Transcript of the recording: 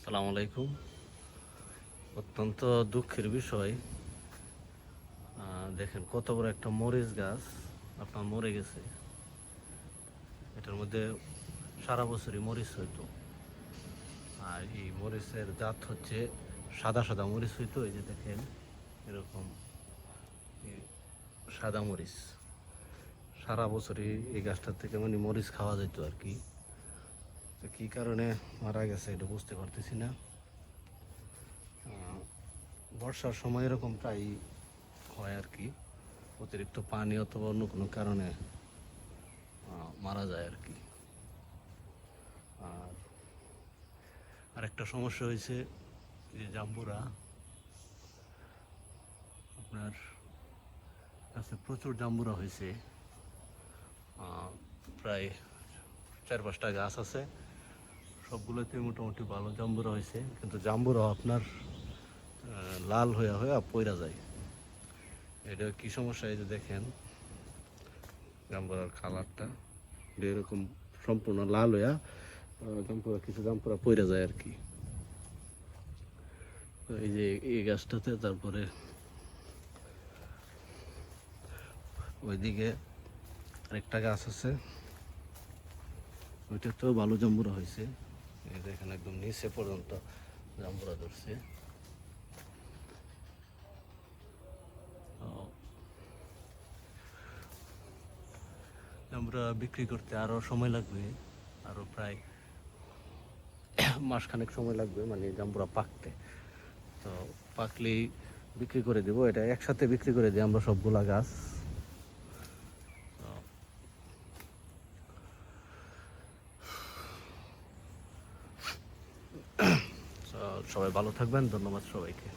আসসালামু আলাইকুম। অত্যন্ত দুঃখের বিষয়, দেখেন কত বড় একটা মরিচ গাছ আপনার মরে গেছে। এটার মধ্যে সারা বছরই মরিচ হইতো। আর এই মরিচের জাত হচ্ছে সাদা সাদা মরিচ হইতো। এই যে দেখেন এরকম সাদা মরিচ, সারা বছরই এই গাছটার থেকে মানে মরিচ খাওয়া যেত আর কি। তো কী কারণে মারা গেছে এটা বুঝতে পারতেছি না। বর্ষার সময় এরকম প্রায় হয় আর কি, অতিরিক্ত পানি অথবা অন্য কোনো কারণে মারা যায় আর কি। আর আরেকটা সমস্যা হয়েছে, যে জাম্বুরা আপনার কাছে প্রচুর জাম্বুরা হয়েছে। প্রায় 4-5টা গাছ আছে, সবগুলোতে মোটামুটি ভালো জাম্বুরা হয়েছে, কিন্তু জাম্বুরা আপনার লাল হয়ে হয়ে পইরা যায়। এটা কি সমস্যা, এই যে দেখেন জাম্বুরার কালারটা এরকম সম্পূর্ণ লাল হইয়া জাম্পুরা কিছু জাম্পুরা পইরা যায় আর কি। এই যে এই গাছটাতে, তারপরে ওইদিকে আরেকটা গাছ আছে, ওইটাতেও ভালো জাম্বুরা হয়েছে। এই দেখেন একদম নিচে পর্যন্ত জাম্বুরা ধরছে। জাম্বুরা বিক্রি করতে আরও সময় লাগবে, আরও প্রায় মাসখানেক সময় লাগবে, মানে জাম্বুরা পাকতে। তো পাকলেই বিক্রি করে দেবো, এটা একসাথে বিক্রি করে দিই আমরা সবগুলা গাছ। সবাই ভালো থাকবেন, ধন্যবাদ সবাইকে।